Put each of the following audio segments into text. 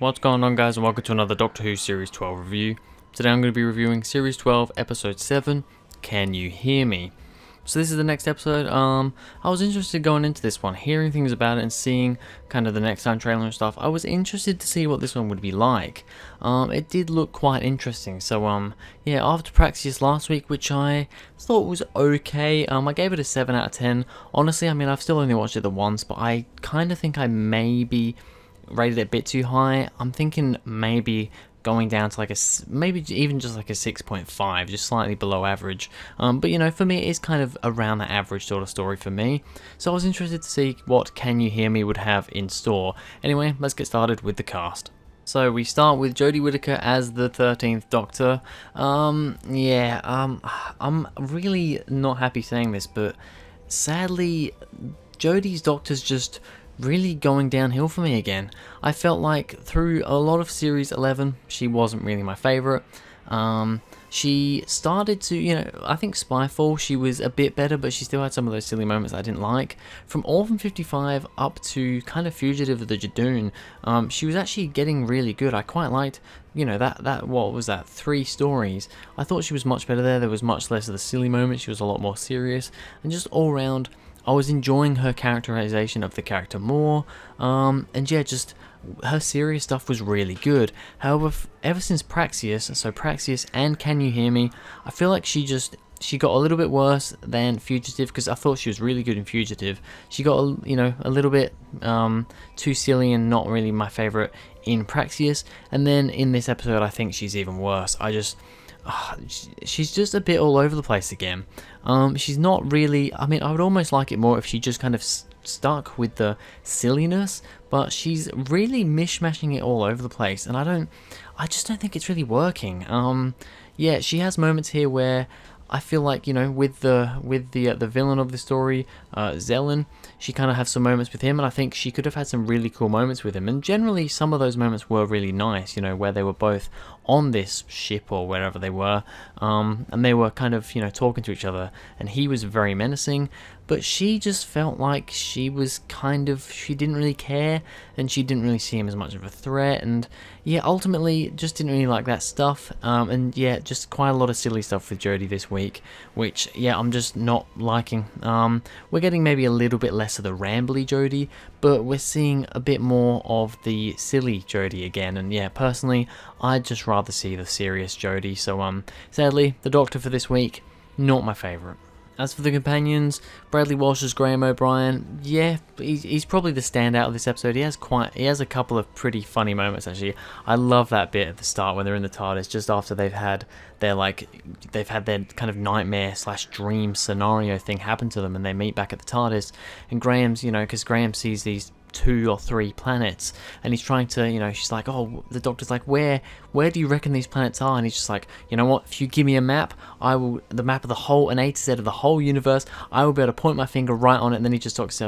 What's going on, guys, and welcome to another Doctor Who Series 12 review. Today I'm going to be reviewing Series 12, Episode 7, Can You Hear Me? So this is the next episode. I was interested going into this one, hearing things about it and seeing kind of the next time trailer and stuff. I was interested to see what this one would be like. It did look quite interesting. So yeah, after Praxeus last week, which I thought was okay, I gave it a 7 out of 10. Honestly, I mean, I've still only watched it the once, but I kind of think I maybe rated it a bit too high. I'm thinking maybe going down to like maybe even just like a 6.5, just slightly below average. But you know, for me, it's kind of around the average sort of story for me. So I was interested to see what Can You Hear Me would have in store. Anyway, let's get started with the cast. So we start with Jodie Whittaker as the 13th Doctor. I'm really not happy saying this, but sadly, Jodie's Doctor's just really going downhill for me again. I felt like through a lot of Series 11, she wasn't really my favourite. She started to, you know, I think Spyfall, she was a bit better, but she still had some of those silly moments I didn't like. From Orphan 55 up to kind of Fugitive of the Judoon, she was actually getting really good. I quite liked, you know, that what was that, 3 stories. I thought she was much better there. There was much less of the silly moments. She was a lot more serious, and just all round, I was enjoying her characterization of the character more, and yeah, just her serious stuff was really good. However, ever since Praxeus, so Praxeus and Can You Hear Me, I feel like she got a little bit worse than Fugitive, because I thought she was really good in Fugitive. She got a little bit too silly and not really my favorite in Praxeus, and then in this episode I think she's even worse. She's just a bit all over the place again. She's not really, I mean, I would almost like it more if she just kind of stuck with the silliness, but she's really mishmashing it all over the place, and I just don't think it's really working. Yeah, she has moments here where I feel like, you know, with the villain of the story, Zelen, she kind of has some moments with him, and I think she could have had some really cool moments with him. And generally, some of those moments were really nice, you know, where they were both on this ship or wherever they were, and they were kind of, you know, talking to each other, and he was very menacing. But she just felt like she didn't really care, and she didn't really see him as much of a threat, and yeah, ultimately just didn't really like that stuff, and yeah, just quite a lot of silly stuff with Jodie this week, which, yeah, I'm just not liking. We're getting maybe a little bit less of the rambly Jodie, but we're seeing a bit more of the silly Jodie again, and yeah, personally, I'd just rather see the serious Jodie, so sadly, the Doctor for this week, not my favourite. As for the companions, Bradley Walsh as Graham O'Brien, yeah, he's probably the standout of this episode. He has a couple of pretty funny moments, actually. I love that bit at the start when they're in the TARDIS, just after they've had their kind of nightmare / dream scenario thing happen to them, and they meet back at the TARDIS, and Graham's, you know, because Graham sees these 2 or 3 planets, and he's trying to, you know, she's like, oh, the Doctor's like, where do you reckon these planets are? And he's just like, you know what, if you give me a map, the map of the whole, an A to Z of the whole universe, I will be able to point my finger right on it. And then he just stops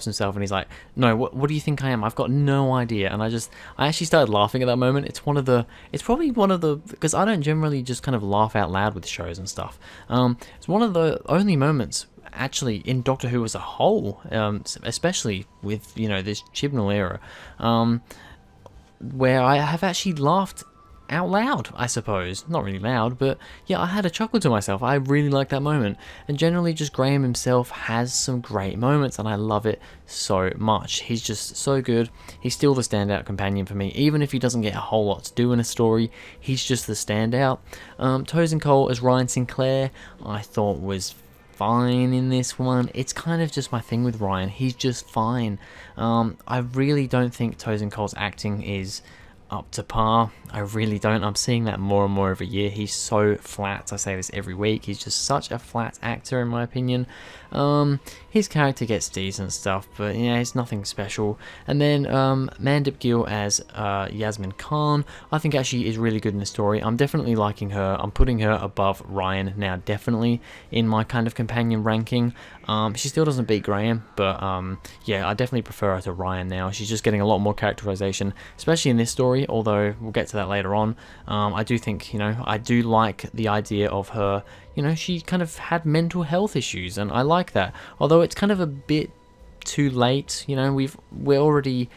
himself, and he's like, no, what do you think I am? I've got no idea. And I actually started laughing at that moment. It's probably one of the, because I don't generally just kind of laugh out loud with shows and stuff. It's one of the only moments actually in Doctor Who as a whole, especially with, you know, this Chibnall era, where I have actually laughed out loud, I suppose. Not really loud, but yeah, I had a chuckle to myself. I really like that moment, and generally just Graham himself has some great moments, and I love it so much. He's just so good. He's still the standout companion for me, even if he doesn't get a whole lot to do in a story. He's just the standout. Tosin Cole as Ryan Sinclair, I thought was fine in this one. It's kind of just my thing with Ryan. He's just fine. I really don't think Tosin Cole's acting is up to par. I really don't. I'm seeing that more and more every year. He's so flat. I say this every week. He's just such a flat actor, in my opinion. His character gets decent stuff, but yeah, it's nothing special. And then Mandip Gill as Yasmin Khan, I think actually is really good in the story. I'm definitely liking her. I'm putting her above Ryan now, definitely, in my kind of companion ranking. She still doesn't beat Graham, but yeah, I definitely prefer her to Ryan now. She's just getting a lot more characterization, especially in this story, although we'll get to that later on. I do think, you know, I do like the idea of her, you know, she kind of had mental health issues, and I like that. Although it's kind of a bit too late, you know, we're already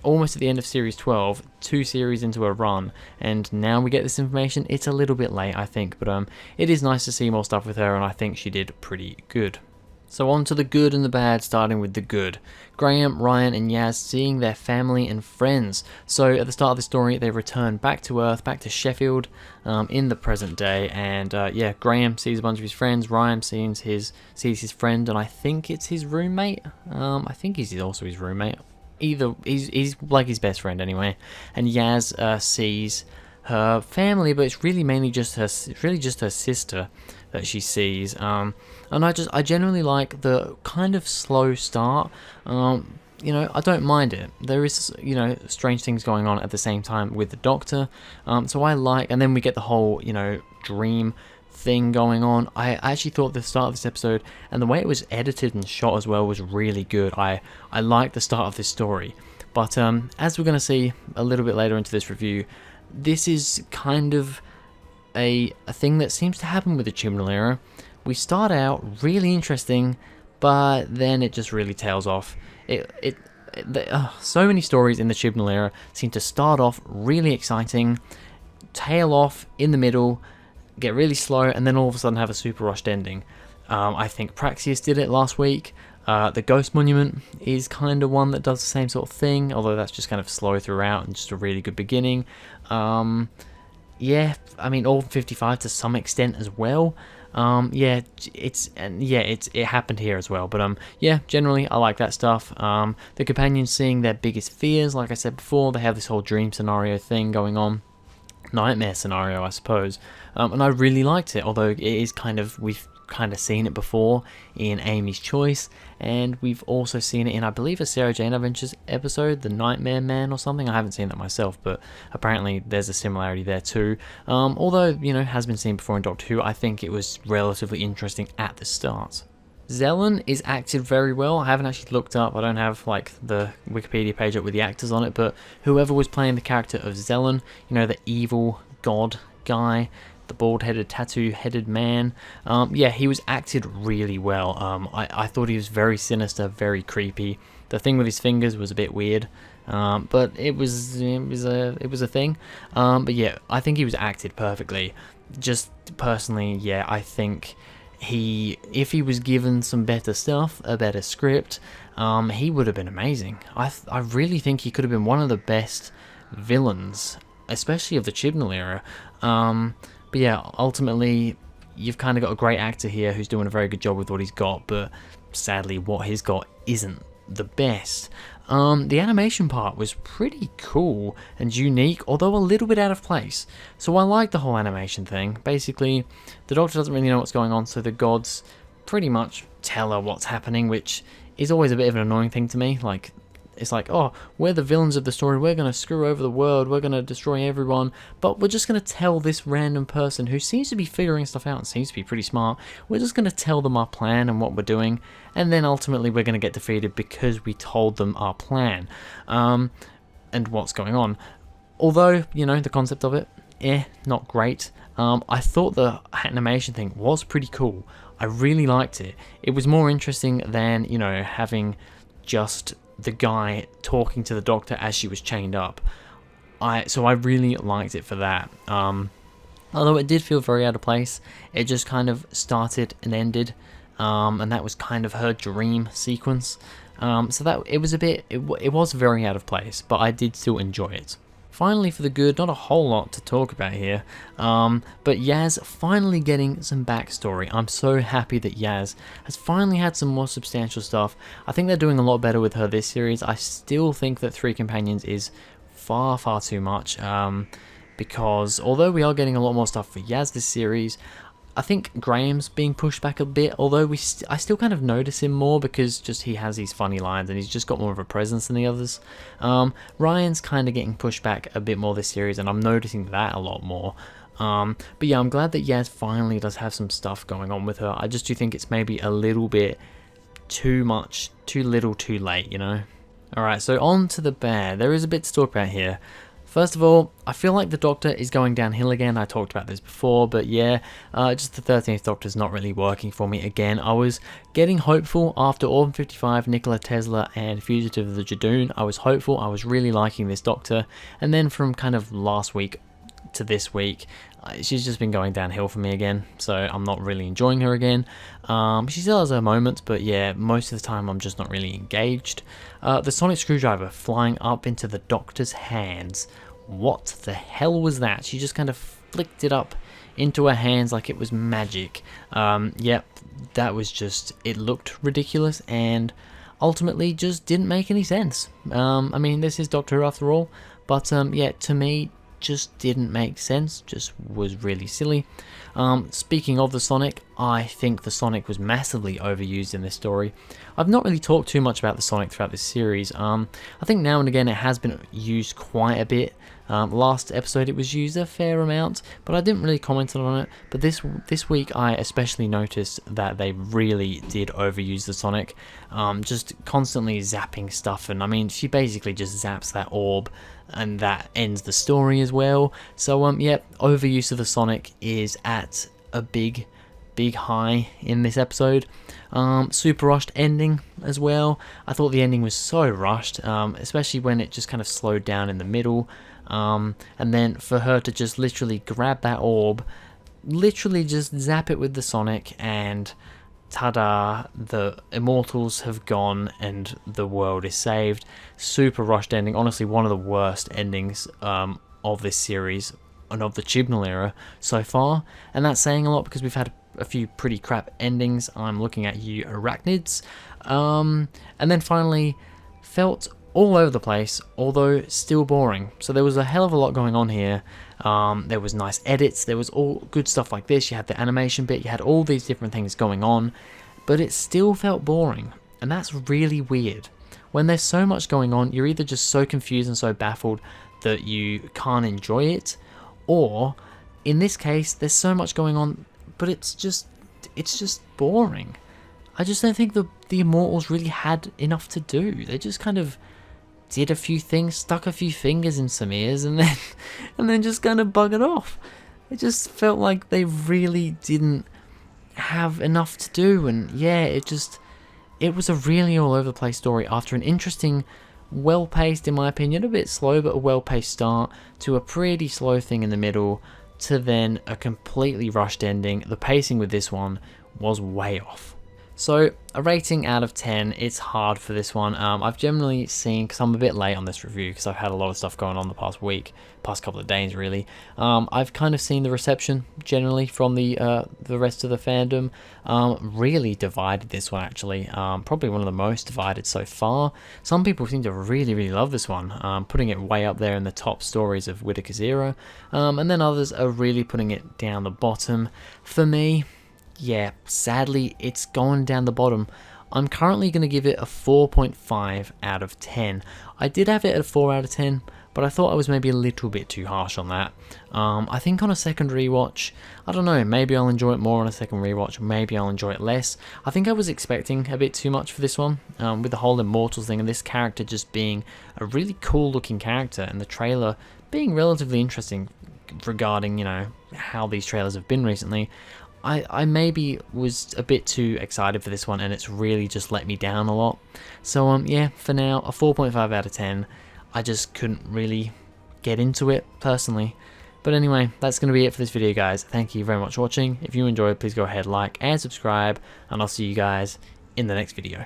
almost at the end of series 12, 2 series into a run, and now we get this information. It's a little bit late, I think, but it is nice to see more stuff with her, and I think she did pretty good. So on to the good and the bad, starting with the good. Graham, Ryan and Yaz seeing their family and friends. So at the start of the story, they return back to Earth, back to Sheffield, in the present day, and Graham sees a bunch of his friends, Ryan sees his friend, and I think it's his roommate. I think he's also his roommate. Either he's like his best friend anyway, and Yaz sees her family, but it's really mainly just her sister that she sees. And I generally like the kind of slow start. I don't mind it. There is, strange things going on at the same time with the Doctor. So I like, and then we get the whole, dream thing going on. I actually thought the start of this episode and the way it was edited and shot as well was really good. I like the start of this story. But as we're going to see a little bit later into this review, this is kind of a thing that seems to happen with the Chibnall era. We start out really interesting, but then it just really tails off. So many stories in the Chibnall era seem to start off really exciting, tail off in the middle, get really slow, and then all of a sudden have a super rushed ending. I think Praxeus did it last week. The Ghost Monument is kind of one that does the same sort of thing, although that's just kind of slow throughout and just a really good beginning. All 55 to some extent as well. It happened here as well. But generally I like that stuff. The companions seeing their biggest fears, like I said before, they have this whole dream scenario thing going on. Nightmare scenario, I suppose. And I really liked it, although it is we've kind of seen it before in Amy's Choice, and we've also seen it in, I believe, a Sarah Jane Adventures episode, The Nightmare Man or something. I haven't seen that myself, but apparently there's a similarity there too. Although, has been seen before in Doctor Who, I think it was relatively interesting at the start. Zelen is acted very well. I haven't actually looked up, I don't have the Wikipedia page up with the actors on it, but whoever was playing the character of Zelen, the evil god guy, the bald-headed, tattoo-headed man, he was acted really well. I thought he was very sinister, very creepy. The thing with his fingers was a bit weird, but it was a thing. I think he was acted perfectly. Just personally, I think if he was given some better stuff, a better script, he would have been amazing. I really think he could have been one of the best villains, especially of the Chibnall era. Ultimately, you've kind of got a great actor here who's doing a very good job with what he's got, but sadly what he's got isn't the best. The animation part was pretty cool and unique, although a little bit out of place. So I like the whole animation thing. Basically, the Doctor doesn't really know what's going on, so the gods pretty much tell her what's happening, which is always a bit of an annoying thing to me. It's like, oh, we're the villains of the story, we're going to screw over the world, we're going to destroy everyone, but we're just going to tell this random person who seems to be figuring stuff out and seems to be pretty smart, we're just going to tell them our plan and what we're doing, and then ultimately we're going to get defeated because we told them our plan, and what's going on. Although, the concept of it, not great. I thought the animation thing was pretty cool. I really liked it. It was more interesting than, having just the guy talking to the Doctor as she was chained up. So I really liked it for that. Although it did feel very out of place. It just kind of started and ended, and that was kind of her dream sequence. So that it was very out of place, but I did still enjoy it. Finally, for the good, not a whole lot to talk about here, but Yaz finally getting some backstory. I'm so happy that Yaz has finally had some more substantial stuff. I think they're doing a lot better with her this series. I still think that 3 Companions is far, far too much, because although we are getting a lot more stuff for Yaz this series, I think Graham's being pushed back a bit, although I still kind of notice him more because just he has these funny lines and he's just got more of a presence than the others. Ryan's kind of getting pushed back a bit more this series, and I'm noticing that a lot more. I'm glad that Yaz finally does have some stuff going on with her. I just do think it's maybe a little bit too much, too little, too late, Alright, so on to the bad. There is a bit to talk about here. First of all, I feel like the Doctor is going downhill again. I talked about this before, but yeah, just the 13th Doctor's not really working for me again. I was getting hopeful after Orphan 55, Nikola Tesla, and Fugitive of the Judoon. I was hopeful, I was really liking this Doctor, and then from kind of last week to this week, she's just been going downhill for me again, so I'm not really enjoying her again. She still has her moments, but yeah, most of the time I'm just not really engaged. The sonic screwdriver flying up into the Doctor's hands. What the hell was that? She just kind of flicked it up into her hands like it was magic. Yep, that was just, it looked ridiculous and ultimately just didn't make any sense. I mean, this is Doctor Who after all, but yeah, to me, just didn't make sense, just was really silly. Speaking of the Sonic, I think the Sonic was massively overused in this story. I've not really talked too much about the Sonic throughout this series. I think now and again it has been used quite a bit. Last episode it was used a fair amount, but I didn't really comment on it. But this week I especially noticed that they really did overuse the Sonic, just constantly zapping stuff. And I mean, she basically just zaps that orb, and that ends the story as well. So yeah, overuse of the Sonic is at a big high in this episode. Super rushed ending as well. I thought the ending was so rushed, especially when it just kind of slowed down in the middle. And then for her to just literally grab that orb, literally just zap it with the Sonic, and ta-da, the Immortals have gone and the world is saved. Super rushed ending. Honestly, one of the worst endings of this series and of the Chibnall era so far. And that's saying a lot because we've had a few pretty crap endings. I'm looking at you, Arachnids. And then finally, felt all over the place, although still boring. So there was a hell of a lot going on here. There was nice edits, there was all good stuff like this, you had the animation bit, you had all these different things going on, but it still felt boring, and that's really weird. When there's so much going on, you're either just so confused and so baffled that you can't enjoy it, or in this case, there's so much going on, but it's just boring. I just don't think the Immortals really had enough to do. They just kind of did a few things, stuck a few fingers in some ears, and then just kind of buggered off. It just felt like they really didn't have enough to do, and yeah, it was a really all over the place story after an interesting, well-paced, in my opinion, a bit slow, but a well-paced start, to a pretty slow thing in the middle, to then a completely rushed ending. The pacing with this one was way off. So a rating out of 10, it's hard for this one. I've generally seen, because I'm a bit late on this review because I've had a lot of stuff going on the past week, past couple of days really. I've kind of seen the reception generally from the rest of the fandom really divided this one actually. Probably one of the most divided so far. Some people seem to really love this one, putting it way up there in the top stories of Whittaker's era, and then others are really putting it down the bottom. For me, yeah, sadly, it's gone down the bottom. I'm currently going to give it a 4.5 out of 10. I did have it at a 4 out of 10, but I thought I was maybe a little bit too harsh on that. I think on a second rewatch, I don't know, maybe I'll enjoy it more on a second rewatch, maybe I'll enjoy it less. I think I was expecting a bit too much for this one, with the whole Immortals thing and this character just being a really cool looking character, and the trailer being relatively interesting regarding, you know, how these trailers have been recently. I maybe was a bit too excited for this one, and it's really just let me down a lot. So yeah, for now, a 4.5 out of 10. I just couldn't really get into it personally. But anyway, that's going to be it for this video, guys. Thank you very much for watching. If you enjoyed, please go ahead, like and subscribe, and I'll see you guys in the next video.